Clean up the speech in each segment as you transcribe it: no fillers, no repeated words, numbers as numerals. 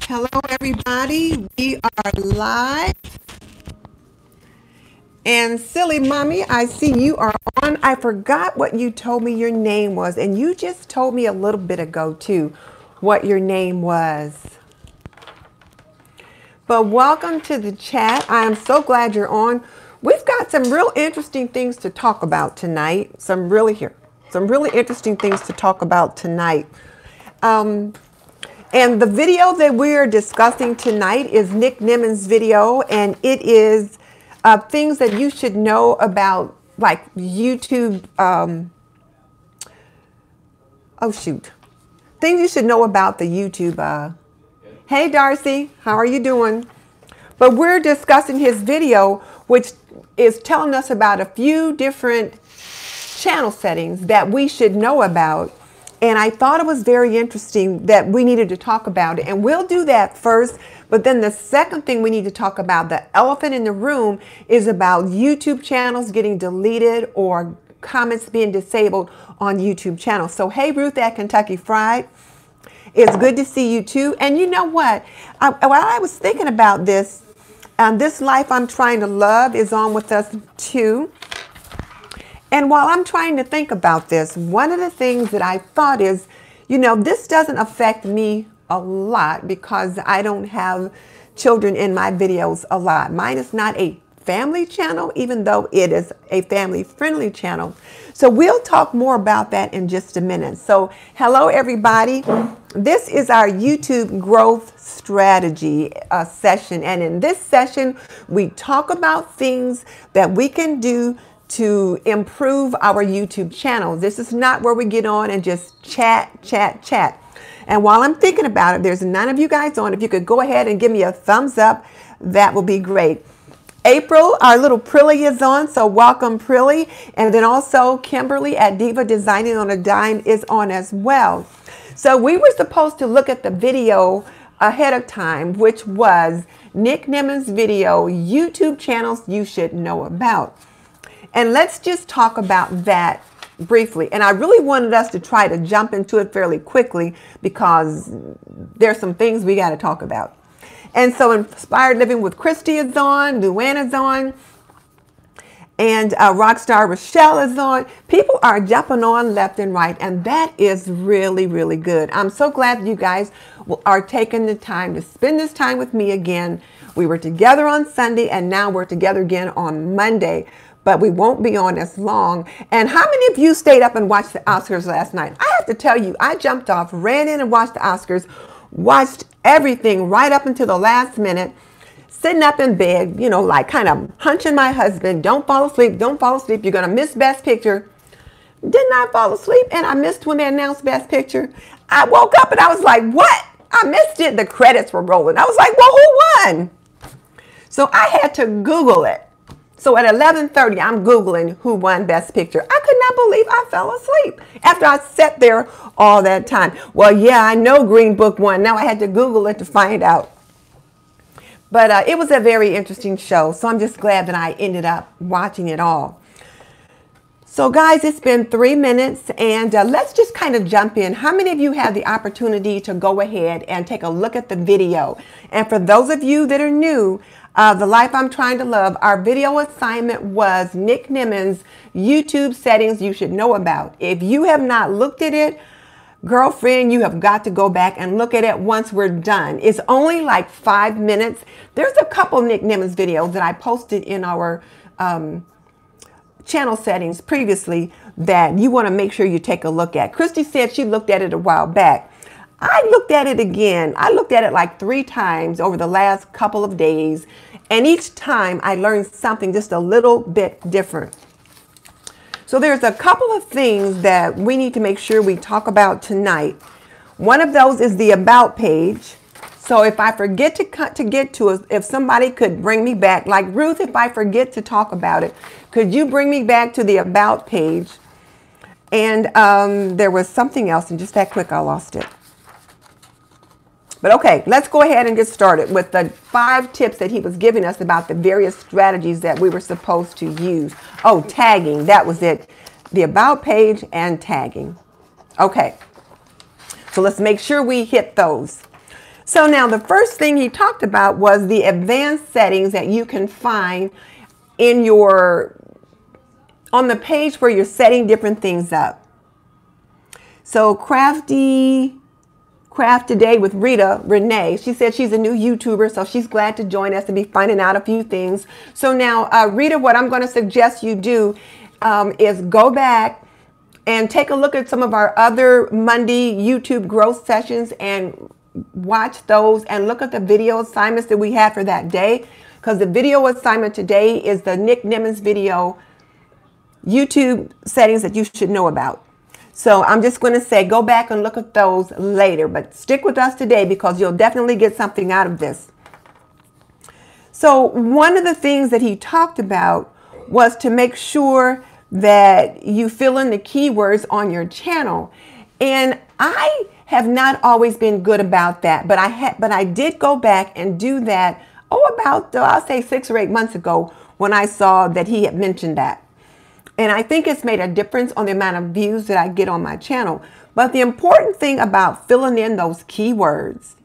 Hello, everybody. We are live. And silly mommy, I see you are on. I forgot what you told me your name was. And you just told me a little bit ago, too, what your name was. But welcome to the chat. I am so glad you're on. We've got some real interesting things to talk about tonight. Some really interesting things to talk about tonight. And the video that we're discussing tonight is Nick Nimon's video, and it is things that you should know about, like YouTube. Things you should know about the YouTube. Hey, Darcy, how are you doing? But we're discussing his video, which is telling us about a few different channel settings that we should know about. And I thought it was very interesting that we needed to talk about it. And we'll do that first. But then the second thing we need to talk about, the elephant in the room, is about YouTube channels getting deleted or comments being disabled on YouTube channels. So, hey, Ruth at Kentucky Fried. It's good to see you, too. And you know what? While I was thinking about this, This Life I'm Trying to Love is on with us, too. And while I'm trying to think about this, one of the things that I thought is, you know, this doesn't affect me a lot because I don't have children in my videos a lot. Mine is not a family channel, even though it is a family-friendly channel. So we'll talk more about that in just a minute. So hello, everybody. This is our YouTube growth strategy session. And in this session, we talk about things that we can do to improve our YouTube channel. This is not where we get on and just chat. And while I'm thinking about it, there's none of you guys on. If you could go ahead and give me a thumbs up, that will be great. April, our little Prilly is on, so welcome Prilly. And then also Kimberly at Diva Designing on a Dime is on as well. So we were supposed to look at the video ahead of time, which was Nick Nimon's video, YouTube channels you should know about. And let's just talk about that briefly. And I really wanted us to try to jump into it fairly quickly because there's some things we got to talk about. And so Inspired Living with Christy is on, Luana's on, and Rockstar Rochelle is on. People are jumping on left and right, and that is really, really good. I'm so glad you guys are taking the time to spend this time with me again. We were together on Sunday, and now we're together again on Monday. But we won't be on as long. And how many of you stayed up and watched the Oscars last night? I have to tell you, I jumped off, ran in and watched the Oscars, watched everything right up until the last minute, sitting up in bed, you know, like kind of hunching my husband, don't fall asleep, you're going to miss Best Picture. Didn't I fall asleep? And I missed when they announced Best Picture. I woke up and I was like, what? I missed it. The credits were rolling. I was like, well, who won? So I had to Google it. So at 11:30, I'm Googling who won Best Picture. I could not believe I fell asleep after I sat there all that time. Well, yeah, I know Green Book won. Now I had to Google it to find out. But it was a very interesting show. So I'm just glad that I ended up watching it all. So guys, it's been 3 minutes and let's just kind of jump in. How many of you had the opportunity to go ahead and take a look at the video? And for those of you that are new, The Life I'm Trying to Love, our video assignment was Nick Nimon's YouTube settings you should know about. If you have not looked at it, girlfriend, you have got to go back and look at it once we're done. It's only like 5 minutes. There's a couple Nick Nimon's videos that I posted in our channel settings previously that you want to make sure you take a look at. Christy said she looked at it a while back. I looked at it again. I looked at it like 3 times over the last couple of days. And each time I learned something just a little bit different. So there's a couple of things that we need to make sure we talk about tonight. One of those is the About page. So if I forget to get to it, if somebody could bring me back, like Ruth, if I forget to talk about it, could you bring me back to the About page? And there was something else, and just that quick, I lost it. But okay, let's go ahead and get started with the 5 tips that he was giving us about the various strategies that we were supposed to use. Oh, tagging, that was it. The About page and tagging. Okay, so let's make sure we hit those. So now the first thing he talked about was the advanced settings that you can find in on the page where you're setting different things up. So Craft Today with Renee, she said she's a new YouTuber, so she's glad to join us and be finding out a few things. So now, Rita, what I'm going to suggest you do is go back and take a look at some of our other Monday YouTube growth sessions and watch those and look at the video assignments that we had for that day, because the video assignment today is the Nick Nimmons video YouTube settings that you should know about. So I'm just going to say go back and look at those later, but stick with us today because you'll definitely get something out of this. So one of the things that he talked about was to make sure that you fill in the keywords on your channel. And I have not always been good about that, but I did go back and do that, about, I'll say 6 or 8 months ago when I saw that he had mentioned that. And I think it's made a difference on the amount of views that I get on my channel. But the important thing about filling in those keywords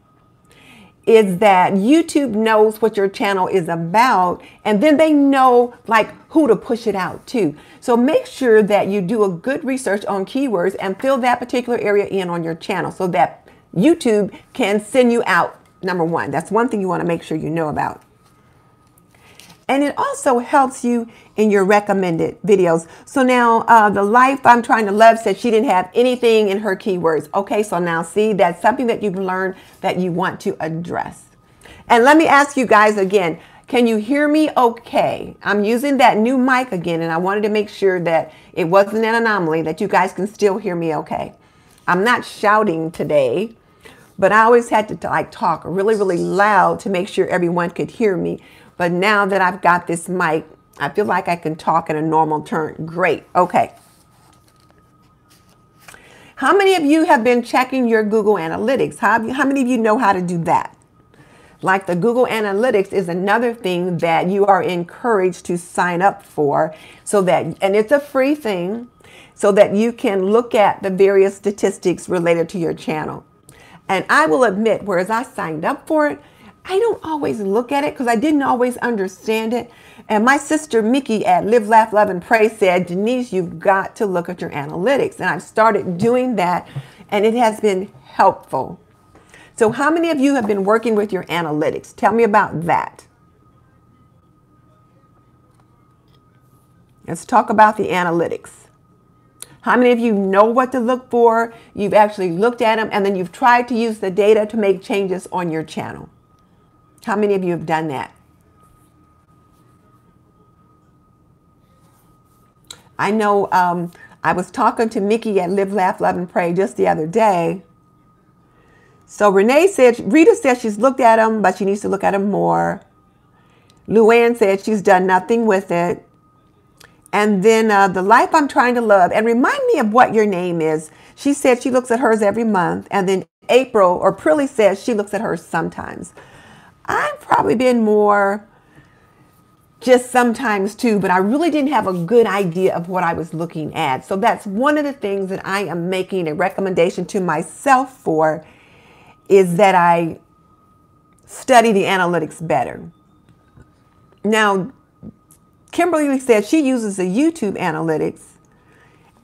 is that YouTube knows what your channel is about, and then they know like who to push it out to. So make sure that you do a good research on keywords and fill that particular area in on your channel so that YouTube can send you out, number one. That's one thing you want to make sure you know about. And it also helps you in your recommended videos. So now the Life I'm Trying to Love said she didn't have anything in her keywords. Okay, so now see, that's something that you've learned that you want to address. And let me ask you guys again, can you hear me okay? I'm using that new mic again, and I wanted to make sure that it wasn't an anomaly, that you guys can still hear me okay. I'm not shouting today, but I always had to like talk really, really loud to make sure everyone could hear me. But now that I've got this mic, I feel like I can talk in a normal tone. Great. Okay. How many of you have been checking your Google Analytics? How many of you know how to do that? Like the Google Analytics is another thing that you are encouraged to sign up for, so that, and it's a free thing, so that you can look at the various statistics related to your channel. And I will admit, whereas I signed up for it, I don't always look at it because I didn't always understand it. And my sister Mickey at Live, Laugh, Love, and Pray said, Denise, you've got to look at your analytics. And I've started doing that, and it has been helpful. So how many of you have been working with your analytics? Tell me about that. Let's talk about the analytics. How many of you know what to look for? You've actually looked at them, and then you've tried to use the data to make changes on your channel. How many of you have done that? I know I was talking to Mickey at Live, Laugh, Love, and Pray just the other day. So Renee said, Rita said she's looked at them, but she needs to look at them more. Luann said she's done nothing with it. And then the Life I'm Trying to Love, and remind me of what your name is. She said she looks at hers every month. And then April, or Prilly, says she looks at hers sometimes. I've probably been more just sometimes too, but I really didn't have a good idea of what I was looking at. So that's one of the things that I am making a recommendation to myself for, is that I study the analytics better. Now, Kimberly said she uses the YouTube analytics,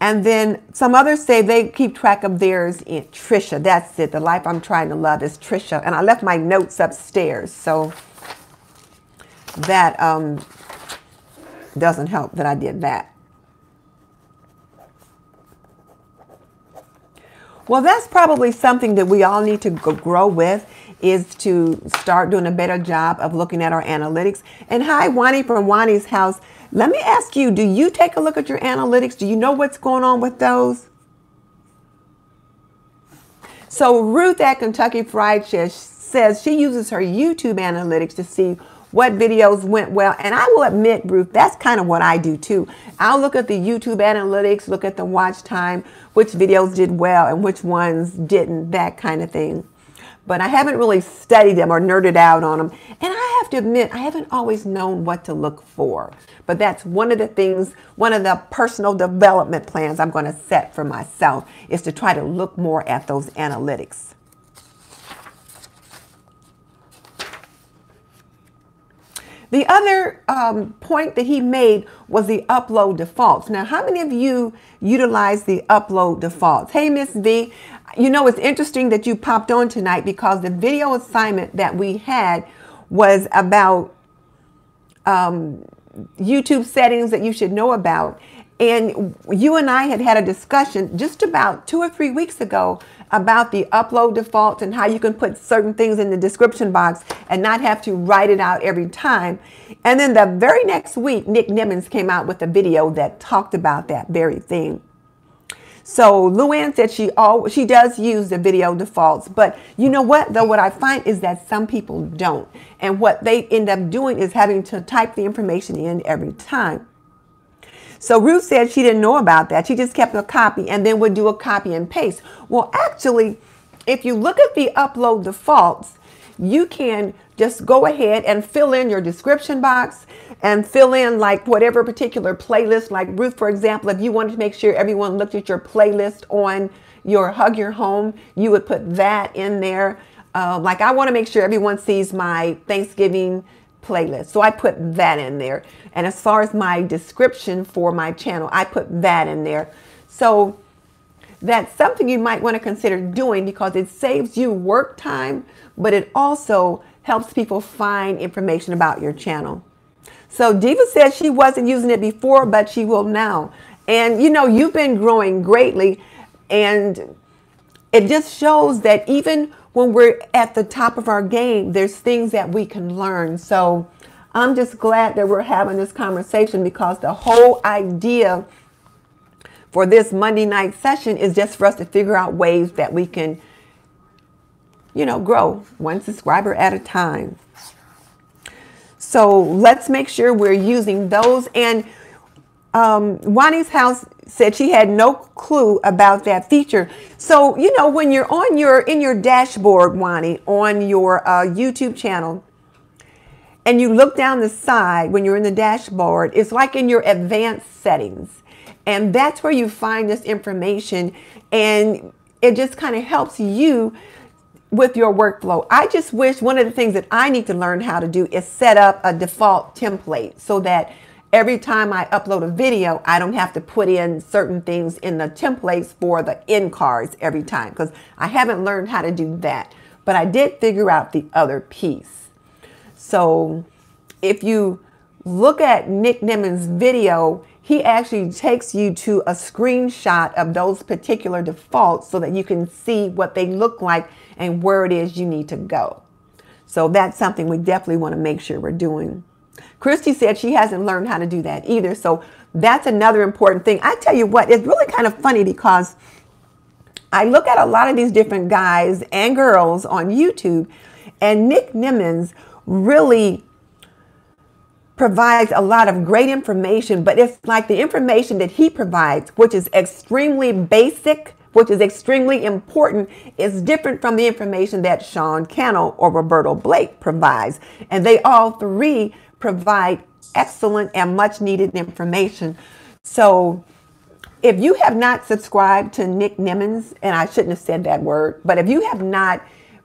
and then some others say they keep track of theirs in Trisha. That's it. The Life I'm Trying to Love is Trisha. And I left my notes upstairs, so that doesn't help that I did that. Well, that's probably something that we all need to grow with, is to start doing a better job of looking at our analytics. And hi, Wani from Wani's house. Let me ask you, do you take a look at your analytics? Do you know what's going on with those? So Ruth at Kentucky Fried Fish says she uses her YouTube analytics to see what videos went well. And I will admit, Ruth, that's kind of what I do too. I'll look at the YouTube analytics, look at the watch time, which videos did well and which ones didn't, that kind of thing. But I haven't really studied them or nerded out on them. And I have to admit, I haven't always known what to look for. But that's one of the things, one of the personal development plans I'm going to set for myself, is to try to look more at those analytics. The other point that he made was the upload defaults. Now, how many of you utilize the upload defaults? Hey, Miss V, you know, it's interesting that you popped on tonight because the video assignment that we had was about YouTube settings that you should know about. And you and I had a discussion just about 2 or 3 weeks ago about the upload defaults and how you can put certain things in the description box and not have to write it out every time. And then the very next week, Nick Nimmons came out with a video that talked about that very thing. So Luann said she does use the video defaults, but you know what, though, what I find is that some people don't. And what they end up doing is having to type the information in every time. So Ruth said she didn't know about that. She just kept a copy and then would do a copy and paste. Well, actually, if you look at the upload defaults, you can just go ahead and fill in your description box and fill in like whatever particular playlist. Like Ruth, for example, if you wanted to make sure everyone looked at your playlist on your Hug Your Home, you would put that in there. Like I want to make sure everyone sees my Thanksgiving playlist. So I put that in there. And as far as my description for my channel, I put that in there. So that's something you might want to consider doing because it saves you work time, but it also helps people find information about your channel. So Diva says she wasn't using it before, but she will now. And you know, you've been growing greatly, and it just shows that even when we're at the top of our game, there's things that we can learn. So I'm just glad that we're having this conversation because the whole idea for this Monday night session is just for us to figure out ways that we can, you know, grow one subscriber at a time. So let's make sure we're using those. And Wani's house said she had no clue about that feature. So, you know, when you're on in your dashboard, Wani, on your YouTube channel, and you look down the side when you're in the dashboard, it's like in your advanced settings. And that's where you find this information. And it just kind of helps you with your workflow. I just wish one of the things that I need to learn how to do is set up a default template so that every time I upload a video, I don't have to put in certain things in the templates for the end cards every time, because I haven't learned how to do that. But I did figure out the other piece. So if you look at Nick Nimmons' video, he actually takes you to a screenshot of those particular defaults so that you can see what they look like and where it is you need to go. So that's something we definitely want to make sure we're doing. Christy said she hasn't learned how to do that either. So that's another important thing. I tell you what, it's really kind of funny because I look at a lot of these different guys and girls on YouTube, and Nick Nimmons really provides a lot of great information, but it's like the information that he provides, which is extremely basic, which is extremely important, is different from the information that Sean Cannell or Roberto Blake provides. And they all three provide excellent and much needed information. So if you have not subscribed to Nick Nimmons, and I shouldn't have said that word, but if you have not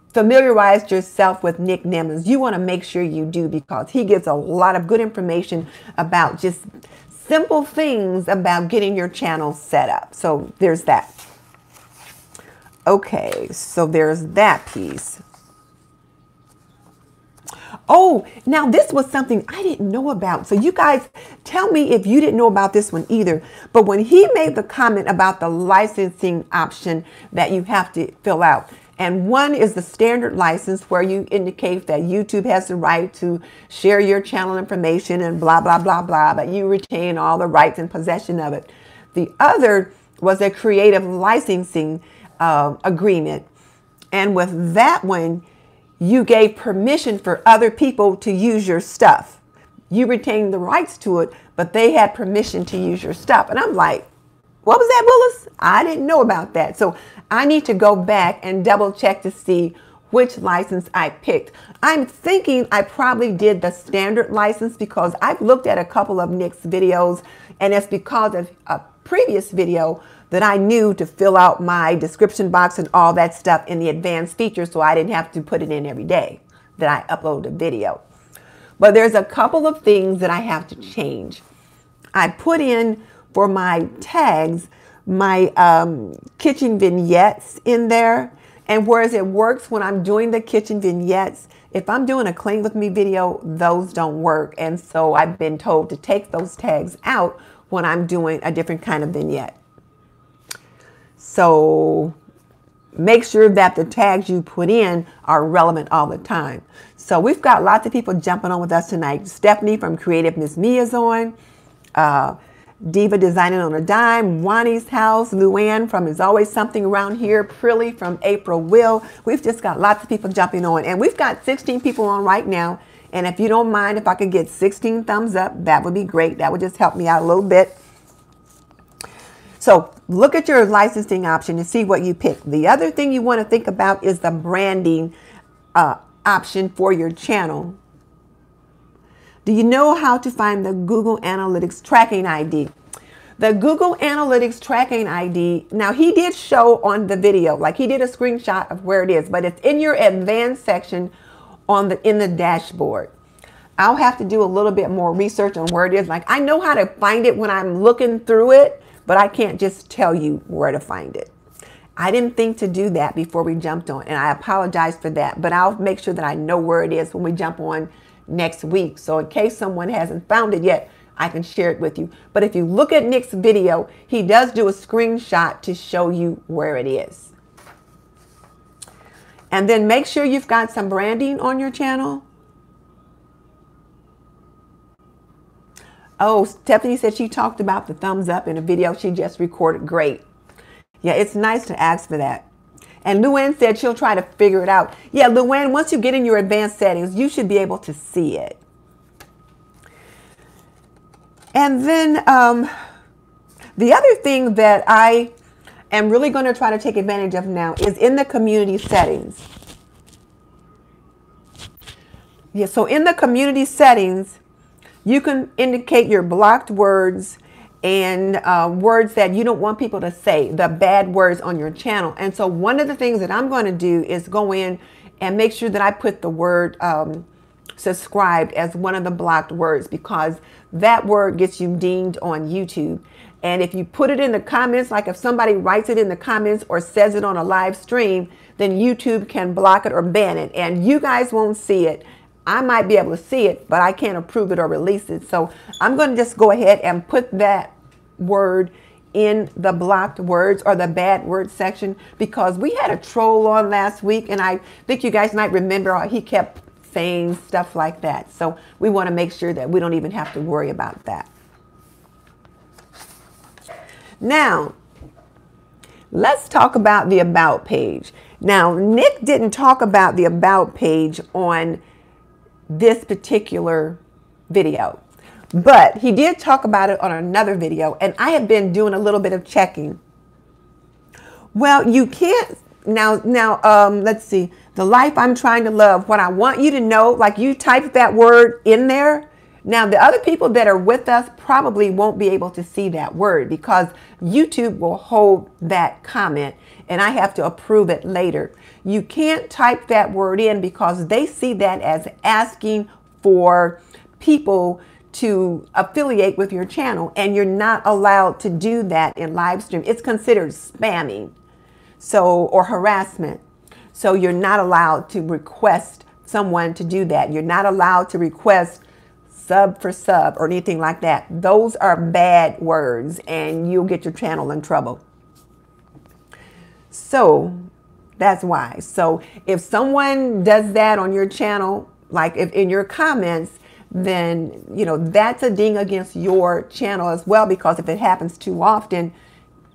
familiarized yourself with Nick Nimmons, you want to make sure you do, because he gives a lot of good information about just simple things about getting your channel set up. So there's that. Okay, so there's that piece. Oh, now this was something I didn't know about. So you guys tell me if you didn't know about this one either. But when he made the comment about the licensing option that you have to fill out, and one is the standard license where you indicate that YouTube has the right to share your channel information and blah, blah, blah, blah, but you retain all the rights and possession of it. The other was a creative licensing agreement. And with that one, you gave permission for other people to use your stuff. You retained the rights to it, but they had permission to use your stuff. And I'm like, what was that, Willis? I didn't know about that. So I need to go back and double check to see which license I picked. I'm thinking I probably did the standard license because I've looked at a couple of Nick's videos, and it's because of a previous video that I knew to fill out my description box and all that stuff in the advanced features, so I didn't have to put it in every day that I upload a video. But there's a couple of things that I have to change. I put in for my tags, my kitchen vignettes in there. And whereas it works when I'm doing the kitchen vignettes, if I'm doing a clean with me video, those don't work. And so I've been told to take those tags out when I'm doing a different kind of vignette. So make sure that the tags you put in are relevant all the time. So we've got lots of people jumping on with us tonight. Stephanie from Creative Miss Mia is on. Diva Designing on a Dime, Wani's House, Luann from Is Always Something Around Here, Prilly from April Will. We've just got lots of people jumping on, and we've got 16 people on right now. And if you don't mind, if I could get 16 thumbs up, that would be great. That would just help me out a little bit. So look at your licensing option and see what you pick. The other thing you want to think about is the branding option for your channel. Do you know how to find the Google Analytics tracking ID? The Google Analytics tracking ID, now he did show on the video, like he did a screenshot of where it is, but it's in your advanced section in the dashboard. I'll have to do a little bit more research on where it is. Like I know how to find it when I'm looking through it, but I can't just tell you where to find it. I didn't think to do that before we jumped on, and I apologize for that, but I'll make sure that I know where it is when we jump on next week. So in case someone hasn't found it yet, I can share it with you. But if you look at Nick's video, he does do a screenshot to show you where it is. And then make sure you've got some branding on your channel. Oh, Stephanie said she talked about the thumbs up in a video she just recorded. Great. Yeah, it's nice to ask for that. And Luann said she'll try to figure it out. Yeah, Luann, once you get in your advanced settings, you should be able to see it. And then the other thing that I am really going to try to take advantage of now is in the community settings. Yeah, so in the community settings, you can indicate your blocked words and words that you don't want people to say, the bad words on your channel. And so one of the things that I'm going to do is go in and make sure that I put the word subscribed as one of the blocked words, because that word gets you deemed on YouTube. And if you put it in the comments, like if somebody writes it in the comments or says it on a live stream, then YouTube can block it or ban it. And you guys won't see it. I might be able to see it, but I can't approve it or release it. So I'm going to just go ahead and put that word in the blocked words or the bad word section, because we had a troll on last week, and I think you guys might remember how he kept saying stuff like that. So we want to make sure that we don't even have to worry about that. Now, let's talk about the About page. Now, Nick didn't talk about the About page on this particular video, but he did talk about it on another video, and I have been doing a little bit of checking. Well, you can't now let's see, the life I'm trying to love, what I want you to know, like you type that word in there. Now the other people that are with us probably won't be able to see that word, because YouTube will hold that comment and I have to approve it later. You can't type that word in because they see that as asking for people to affiliate with your channel, and you're not allowed to do that in live stream. It's considered spamming, so, or harassment. So you're not allowed to request someone to do that. You're not allowed to request sub for sub or anything like that. Those are bad words and you'll get your channel in trouble. So that's why. So if someone does that on your channel, like if in your comments, then, you know, that's a ding against your channel as well, because if it happens too often,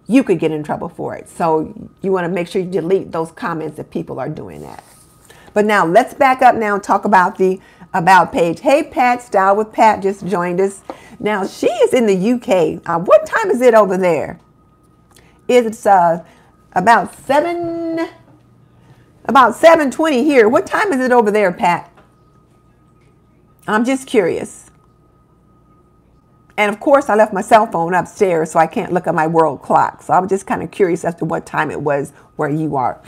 you could get in trouble for it. So you want to make sure you delete those comments if people are doing that. But now let's back up now and talk about the About page. Hey, Pat, Style with Pat just joined us. Now she is in the UK. What time is it over there? It's about 7:20 here. What time is it over there, Pat? I'm just curious. And of course, I left my cell phone upstairs, so I can't look at my world clock. So I'm just kind of curious as to what time it was where you are.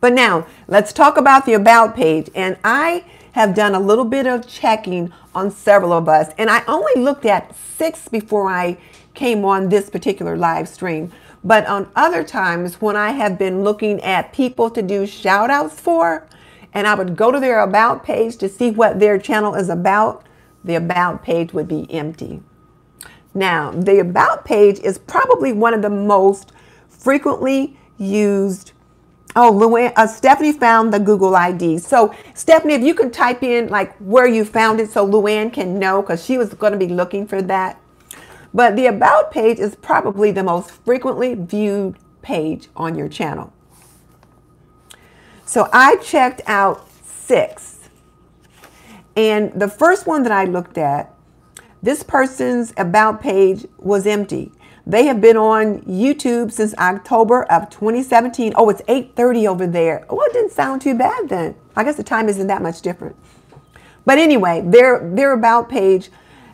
But now let's talk about the About page. And I have done a little bit of checking on several of us. And I only looked at 6 before I came on this particular live stream. But on other times when I have been looking at people to do shout outs for, and I would go to their About page to see what their channel is about, the About page would be empty. Now, the About page is probably one of the most frequently used. Oh, Luann, Stephanie found the Google ID. So, Stephanie, if you can type in like where you found it so Luann can know, because she was going to be looking for that. But the About page is probably the most frequently viewed page on your channel. So I checked out 6. And the first one that I looked at, this person's About page was empty. They have been on YouTube since October of 2017. Oh, it's 8:30 over there. Oh, it didn't sound too bad then. I guess the time isn't that much different. But anyway, their About page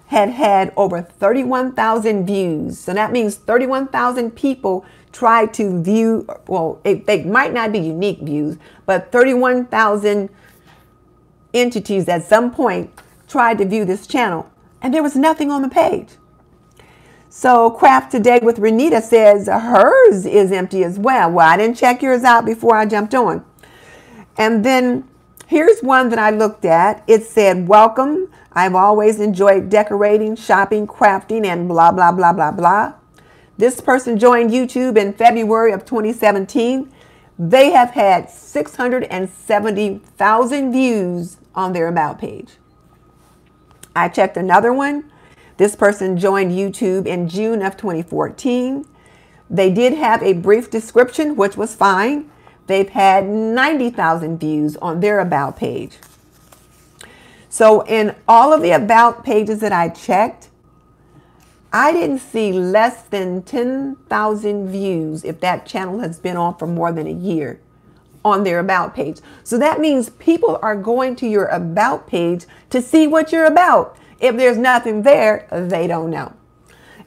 had over 31,000 views. So that means 31,000 people tried to view, well, they might not be unique views, but 31,000 entities at some point tried to view this channel. And there was nothing on the page. So Craft Today with Renita says hers is empty as well. Well, I didn't check yours out before I jumped on. And then here's one that I looked at. It said, welcome. I've always enjoyed decorating, shopping, crafting, and blah, blah, blah, blah, blah. This person joined YouTube in February of 2017. They have had 670,000 views on their About page. I checked another one. This person joined YouTube in June of 2014. They did have a brief description, which was fine. They've had 90,000 views on their About page. So in all of the About pages that I checked, I didn't see less than 10,000 views if that channel has been on for more than a year on their About page. So that means people are going to your About page to see what you're about. If there's nothing there, they don't know.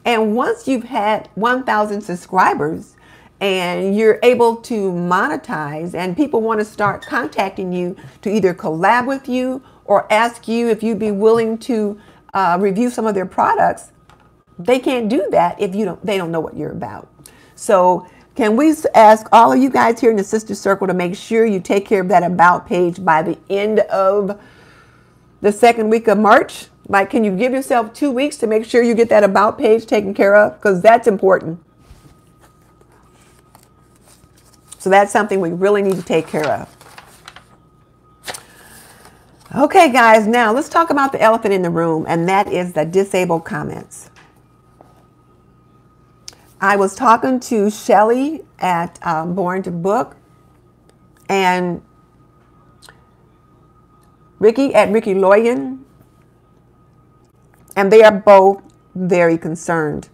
And once you've had 1,000 subscribers and you're able to monetize and people want to start contacting you to either collab with you or ask you if you'd be willing to review some of their products, they can't do that if they don't know what you're about. So can we ask all of you guys here in the Sister Circle to make sure you take care of that About page by the end of the second week of March? Like, can you give yourself 2 weeks to make sure you get that About page taken care of? Because that's important. So that's something we really need to take care of. Okay, guys, now let's talk about the elephant in the room, and that is the disabled comments. I was talking to Shelly at Born to Book and Ricky at Ricky Loyan, and they are both very concerned.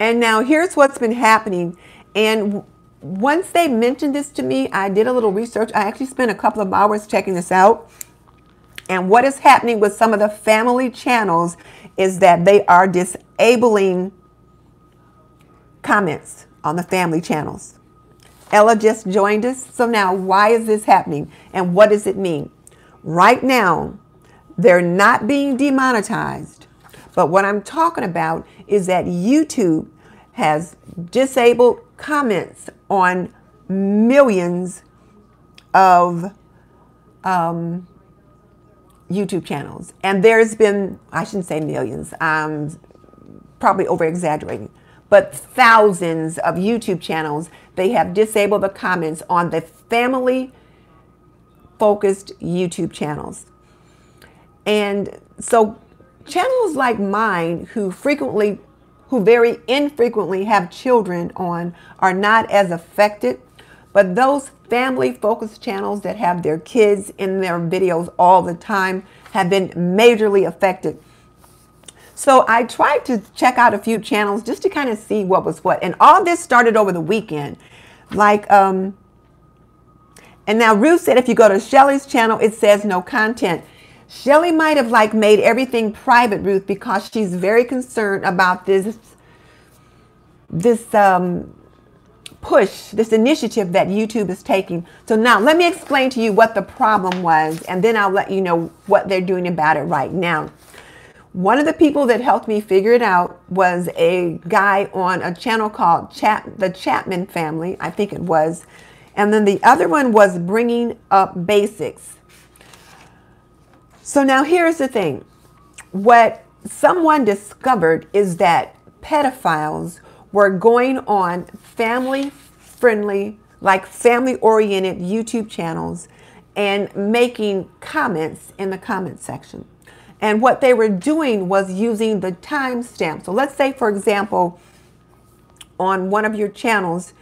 And now here's what's been happening. And once they mentioned this to me, I did a little research. I actually spent a couple of hours checking this out. And what is happening with some of the family channels is that they are disabling comments on the family channels. Ella just joined us. So now why is this happening? And what does it mean? Right now, they're not being demonetized. But what I'm talking about is that YouTube has disabled comments on millions of YouTube channels. And there's been, I shouldn't say millions, probably over exaggerating, but thousands of YouTube channels, they have disabled the comments on the family focused YouTube channels. And so channels like mine who very infrequently have children on are not as affected, but those family focused channels that have their kids in their videos all the time have been majorly affected. So I tried to check out a few channels just to kind of see what was what. And all this started over the weekend. Like, and now Ruth said if you go to Shelly's channel, it says no content. Shelly might have like made everything private, Ruth, because she's very concerned about this push, this initiative that YouTube is taking. So now let me explain to you what the problem was, and then I'll let you know what they're doing about it right now. One of the people that helped me figure it out was a guy on a channel called the Chapman Family, I think it was. And then the other one was Bringing Up Basics. So now here's the thing. What someone discovered is that pedophiles were going on family-friendly, like family-oriented YouTube channels and making comments in the comment section. And what they were doing was using the timestamp. So let's say, for example, on one of your channels,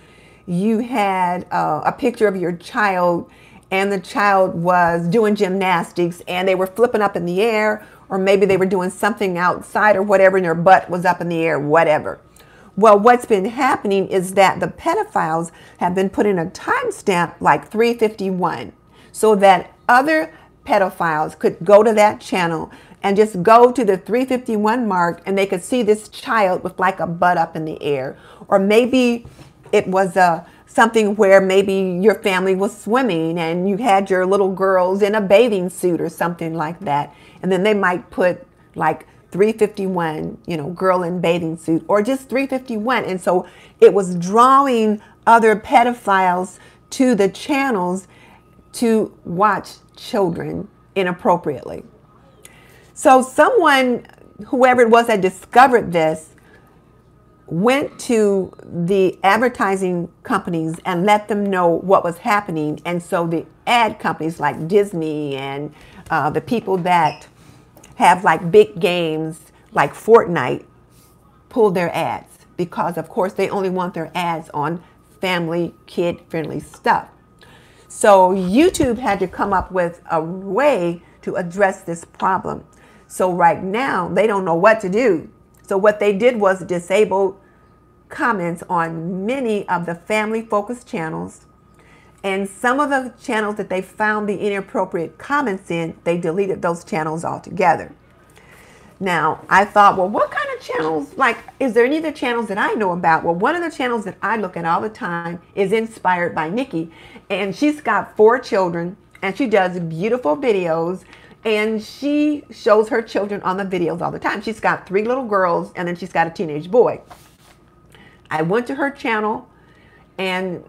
you had a picture of your child, and the child was doing gymnastics and they were flipping up in the air, or maybe they were doing something outside or whatever, and their butt was up in the air, whatever. Well, what's been happening is that the pedophiles have been putting a timestamp like 351 so that other pedophiles could go to that channel and just go to the 351 mark, and they could see this child with like a butt up in the air. Or maybe it was something where maybe your family was swimming and you had your little girls in a bathing suit or something like that. And then they might put like 351, you know, girl in bathing suit, or just 351. And so it was drawing other pedophiles to the channels to watch children inappropriately. So someone, whoever it was that discovered this, went to the advertising companies and let them know what was happening. And so the ad companies like Disney and the people that have like big games like Fortnite pulled their ads, because of course they only want their ads on family, kid-friendly stuff. So YouTube had to come up with a way to address this problem. So right now they don't know what to do. So what they did was disable comments on many of the family-focused channels, and some of the channels that they found the inappropriate comments in, they deleted those channels altogether. Now, I thought, well, what kind of channels, like, is there any other channels that I know about? Well, one of the channels that I look at all the time is Inspired by Nikki, and she's got 4 children, and she does beautiful videos, and she shows her children on the videos all the time. She's got 3 little girls, and then she's got a teenage boy. I went to her channel, and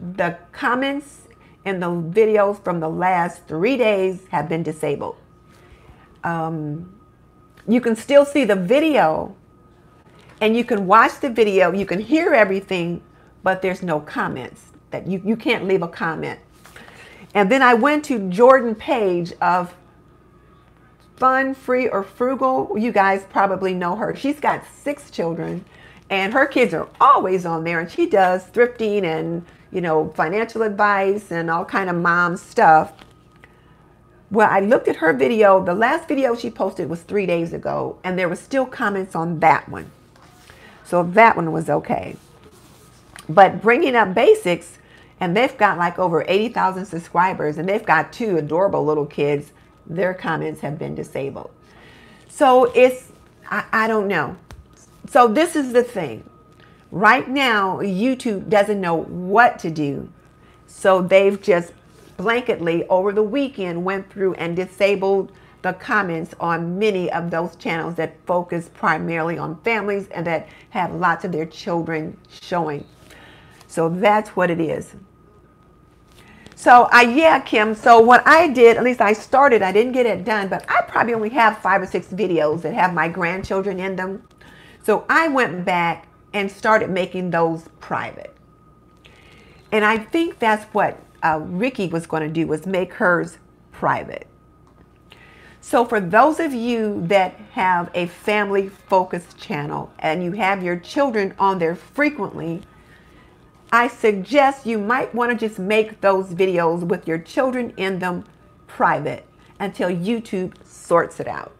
the comments in the videos from the last 3 days have been disabled. You can still see the video, and you can watch the video, you can hear everything, but there's no comments. That you can't leave a comment. And then I went to Jordan page of Fun, Free, or Frugal. You guys probably know her. She's got 6 children, and her kids are always on there, and she does thrifting and, you know, financial advice and all kind of mom stuff. Well, I looked at her video. The last video she posted was 3 days ago, and there were still comments on that one. So that one was okay. But Bringing Up Basics, and they've got like over 80,000 subscribers, and they've got 2 adorable little kids. Their comments have been disabled. So it's, I don't know. So this is the thing. Right now, YouTube doesn't know what to do. So they've just blanketly over the weekend went through and disabled the comments on many of those channels that focus primarily on families and that have lots of their children showing. So that's what it is. So yeah, Kim, so what I did, at least I started, I didn't get it done, but I probably only have 5 or 6 videos that have my grandchildren in them. So I went back and started making those private. And I think that's what Ricky was going to do, was make hers private. So for those of you that have a family-focused channel and you have your children on there frequently, I suggest you might want to just make those videos with your children in them private until YouTube sorts it out.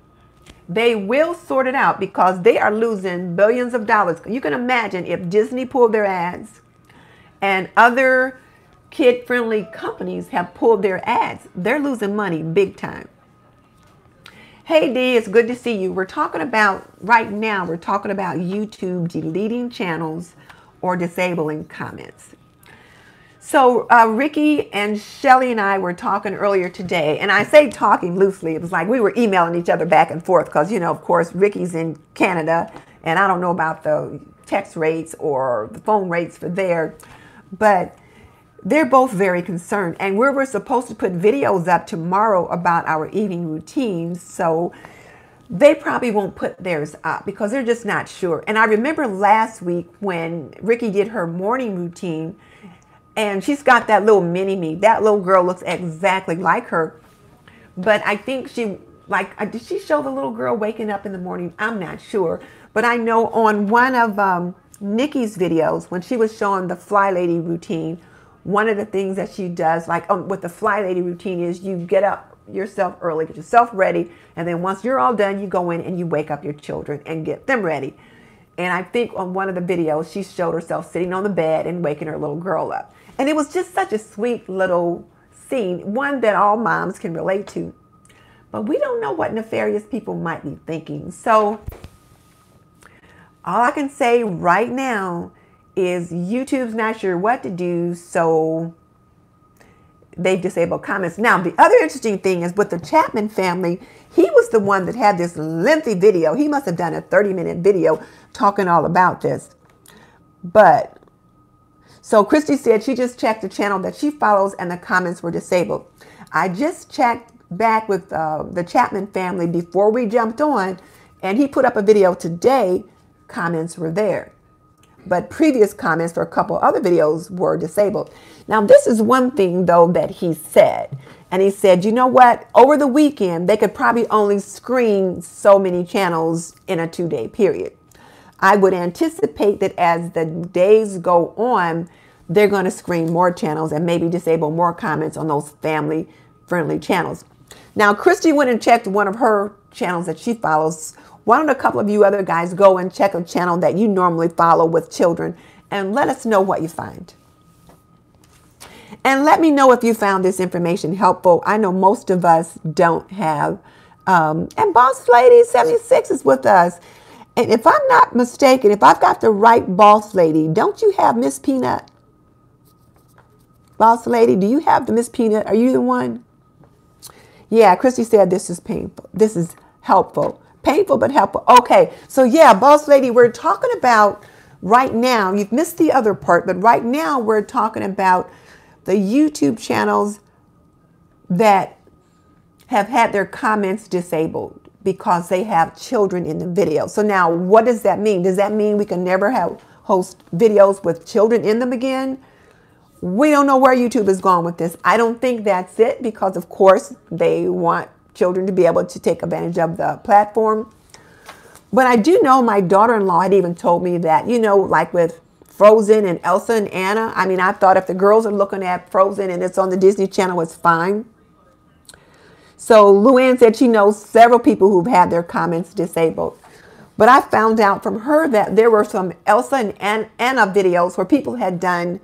They will sort it out because they are losing billions of dollars. You can imagine if Disney pulled their ads and other kid-friendly companies have pulled their ads, they're losing money big time. Hey Dee, it's good to see you. We're talking about, right now, we're talking about YouTube deleting channels or disabling comments. So Ricky and Shelly and I were talking earlier today, and I say talking loosely. It was like we were emailing each other back and forth because, you know, of course, Ricky's in Canada, and I don't know about the text rates or the phone rates for there, but they're both very concerned. And we're supposed to put videos up tomorrow about our eating routines, so they probably won't put theirs up because they're just not sure. And I remember last week when Ricky did her morning routine, and she's got that little mini-me. That little girl looks exactly like her. But I think she, like, did she show the little girl waking up in the morning? I'm not sure. But I know on one of Nikki's videos, when she was showing the Fly Lady routine, one of the things that she does, like with the Fly Lady routine, is you get up yourself early, get yourself ready, and then once you're all done, you go in and you wake up your children and get them ready. And I think on one of the videos, she showed herself sitting on the bed and waking her little girl up. And it was just such a sweet little scene, one that all moms can relate to. But we don't know what nefarious people might be thinking. So all I can say right now is YouTube's not sure what to do, so they've disabled comments. Now, the other interesting thing is with the Chapman family, he was the one that had this lengthy video. He must have done a 30-minute video talking all about this. But so Christy said she just checked the channel that she follows and the comments were disabled. I just checked back with the Chapman family before we jumped on, and he put up a video today. Comments were there. But previous comments for a couple other videos were disabled. Now, this is one thing, though, that he said. And he said, you know what? Over the weekend, they could probably only screen so many channels in a 2-day period. I would anticipate that as the days go on, they're going to screen more channels and maybe disable more comments on those family-friendly channels. Now, Christy went and checked one of her channels that she follows. Why don't a couple of you other guys go and check a channel that you normally follow with children and let us know what you find. And let me know if you found this information helpful. I know most of us don't have. And Boss Lady 76 is with us. And if I'm not mistaken, if I've got the right Boss Lady, don't you have Miss Peanut? Boss Lady, do you have the Miss Peanut? Are you the one? Yeah, Christy said this is painful. This is helpful. Painful but helpful. Okay, so yeah, Boss Lady, we're talking about right now, you've missed the other part, but right now we're talking about the YouTube channels that have had their comments disabled because they have children in the video. So now, what does that mean? Does that mean we can never host videos with children in them again? We don't know where YouTube is going with this. I don't think that's it because, of course, they want children to be able to take advantage of the platform. But I do know my daughter-in-law had even told me that, you know, like with Frozen and Elsa and Anna, I mean, I thought if the girls are looking at Frozen and it's on the Disney Channel, it's fine. So Luann said she knows several people who've had their comments disabled. But I found out from her that there were some Elsa and Anna videos where people had done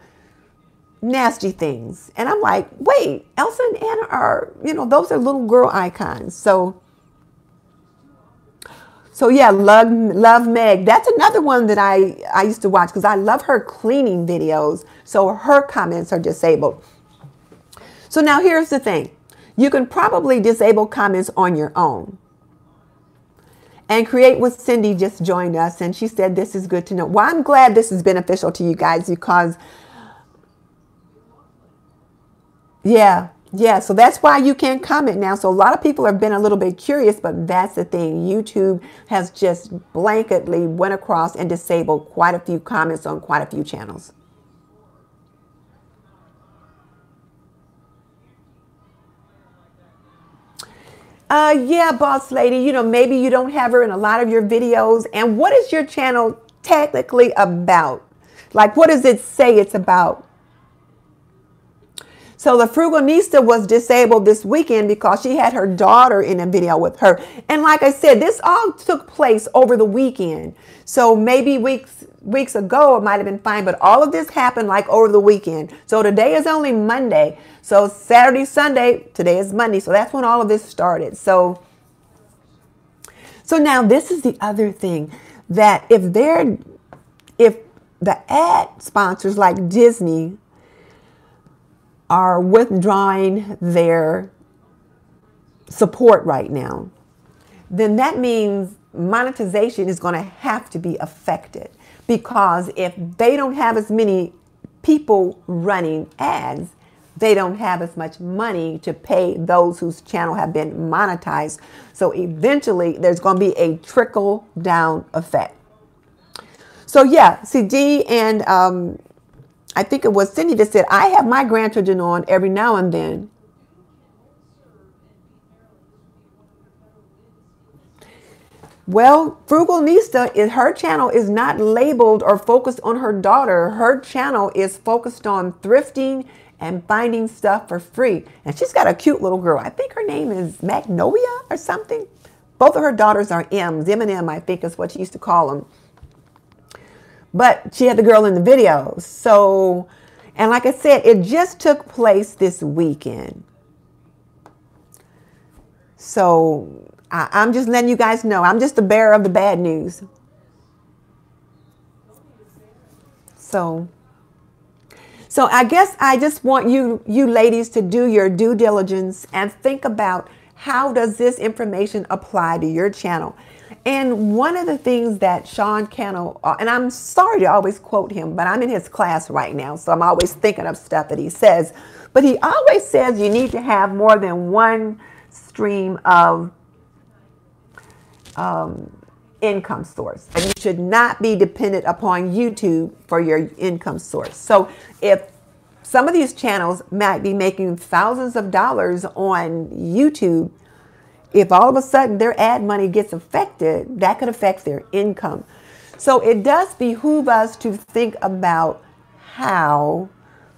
nasty things. And I'm like, wait, Elsa and Anna are, you know, those are little girl icons. So yeah, Love Meg. That's another one that I used to watch because I love her cleaning videos. So her comments are disabled. So now here's the thing. You can probably disable comments on your own. And Create with Cindy just joined us and she said this is good to know. Well, I'm glad this is beneficial to you guys because yeah, so that's why you can't comment now. So a lot of people have been a little bit curious, but that's the thing. YouTube has just blanketly went across and disabled quite a few comments on quite a few channels. Yeah, Boss Lady, you know, maybe you don't have her in a lot of your videos. And what is your channel technically about? Like, what does it say it's about? So the Frugalista was disabled this weekend because she had her daughter in a video with her. And like I said, this all took place over the weekend. So maybe weeks ago it might have been fine, but all of this happened like over the weekend. So today is only Monday. So Saturday, Sunday, today is Monday. So that's when all of this started. So now this is the other thing, that if the ad sponsors like Disney are withdrawing their support right now, then that means monetization is going to have to be affected, because if they don't have as many people running ads, they don't have as much money to pay those whose channel have been monetized. So eventually there's going to be a trickle down effect. So yeah, see, Dee and I think it was Cindy that said, I have my grandchildren on every now and then. Well, Frugal Nista, her channel is not labeled or focused on her daughter. Her channel is focused on thrifting and finding stuff for free. And she's got a cute little girl. I think her name is Magnolia or something. Both of her daughters are M's. M&M, I think is what she used to call them. But she had the girl in the video. So, and like I said, it just took place this weekend. So I'm just letting you guys know. I'm just the bearer of the bad news. So I guess I just want you ladies to do your due diligence and think about, how does this information apply to your channel? And one of the things that Sean Cannell, and I'm sorry to always quote him, but I'm in his class right now, so I'm always thinking of stuff that he says. But he always says you need to have more than one stream of income source, and you should not be dependent upon YouTube for your income source. So if some of these channels might be making thousands of dollars on YouTube, if all of a sudden their ad money gets affected, that could affect their income. So it does behoove us to think about how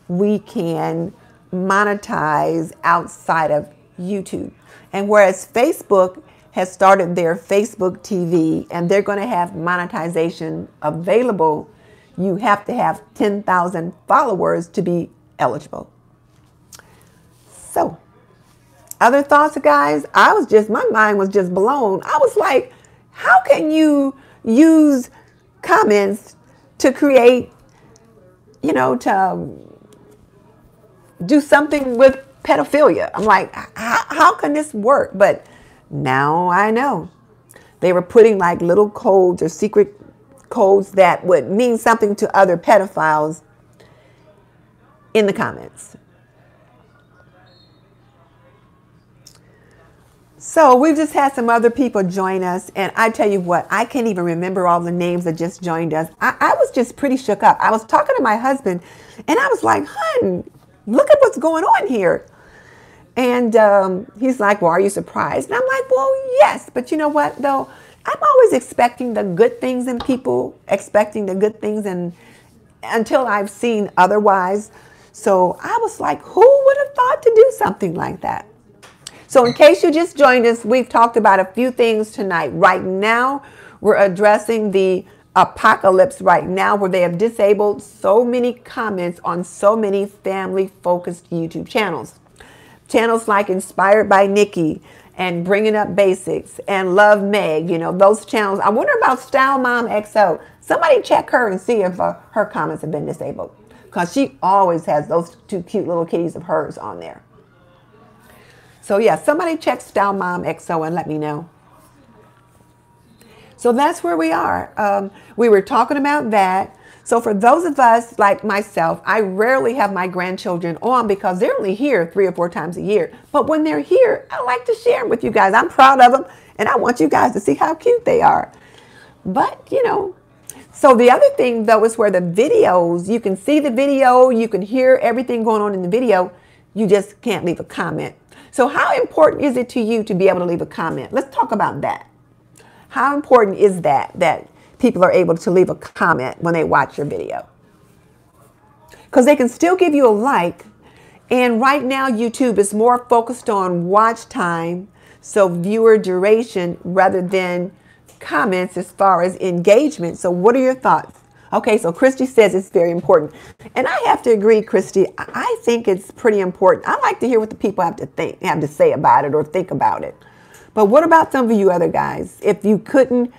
we can monetize outside of YouTube. And whereas Facebook has started their Facebook TV and they're going to have monetization available, you have to have 10,000 followers to be eligible. So, other thoughts, guys? My mind was just blown. I was like, how can you use comments to create, to do something with pedophilia? I'm like, how can this work? But now I know. They were putting like little codes or secret codes that would mean something to other pedophiles in the comments. So we've just had some other people join us, and I tell you what, I can't even remember all the names that just joined us. I was just pretty shook up. I was talking to my husband, and I was like, "Hun, look at what's going on here." And he's like, "Well, are you surprised?" And I'm like, "Well, yes, but you know what, though? I'm always expecting the good things in people, expecting the good things, and until I've seen otherwise." So I was like, who would have thought to do something like that? So in case you just joined us, we've talked about a few things tonight. Right now, we're addressing the apocalypse right now, where they have disabled so many comments on so many family-focused YouTube channels. Channels like Inspired by Nikki and Bringing Up Basics and Love Meg, those channels. I wonder about Style Mom XO. Somebody check her and see if her comments have been disabled, because she always has those two cute little kitties of hers on there. So yeah, somebody check Style Mom XO and let me know. So that's where we are. We were talking about that. So for those of us like myself, I rarely have my grandchildren on because they're only here 3 or 4 times a year. But when they're here, I like to share them with you guys. I'm proud of them, and I want you guys to see how cute they are. But, so the other thing, though, is where the videos, you can see the video, you can hear everything going on in the video, you just can't leave a comment. So how important is it to you to be able to leave a comment? Let's talk about that. How important is that people are able to leave a comment when they watch your video? Because they can still give you a like. And right now, YouTube is more focused on watch time, so viewer duration, rather than comments as far as engagement. So what are your thoughts? Okay, so Christy says it's very important. And I have to agree, Christy. I think it's pretty important. I like to hear what the people have to say about it or think about it. But what about some of you other guys? If you couldn't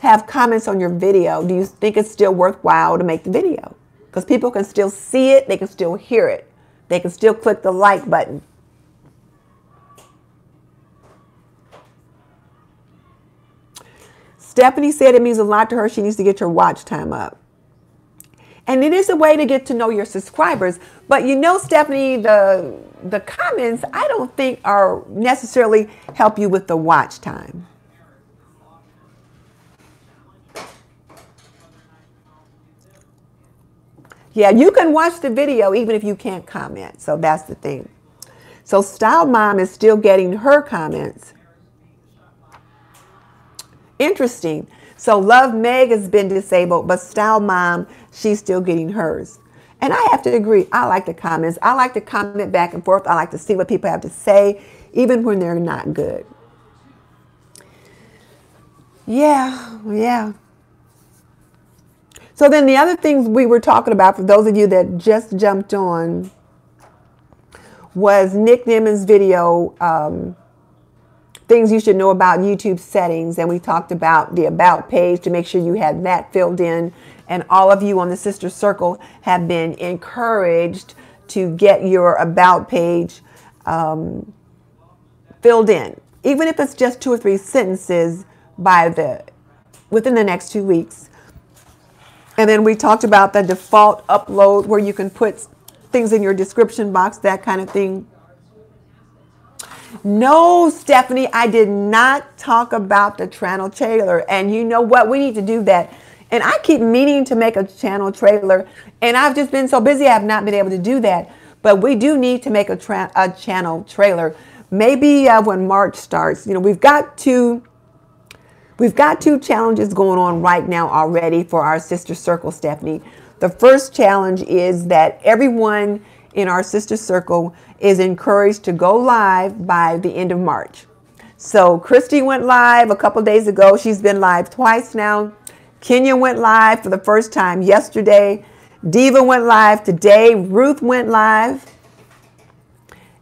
have comments on your video, do you think it's still worthwhile to make the video? Because people can still see it, they can still hear it, they can still click the like button. Stephanie said it means a lot to her. She needs to get your watch time up. And it is a way to get to know your subscribers. But you know, Stephanie, the comments, I don't think are necessarily help you with the watch time. Yeah, you can watch the video even if you can't comment. So that's the thing. So Style Mom is still getting her comments. Interesting. So Love Meg has been disabled, but Style Mom, she's still getting hers. And I have to agree. I like the comments. I like to comment back and forth. I like to see what people have to say, even when they're not good. Yeah. So then the other things we were talking about, for those of you that just jumped on, was Nick Nimon's video, things you should know about YouTube settings. And we talked about the About page to make sure you had that filled in. And all of you on the Sister Circle have been encouraged to get your About page filled in. Even if it's just 2 or 3 sentences within the next 2 weeks. And then we talked about the default upload where you can put things in your description box, that kind of thing. No, Stephanie, I did not talk about the channel trailer. And you know what? We need to do that. And I keep meaning to make a channel trailer. And I've just been so busy, I have not been able to do that. But we do need to make a channel trailer. Maybe when March starts. You know, we've got two challenges going on right now already for our Sister Circle, Stephanie. The first challenge is that everyone in our Sister Circle is encouraged to go live by the end of March. So Christy went live a couple days ago. She's been live twice now. Kenya went live for the first time yesterday. Diva went live today. Ruth went live.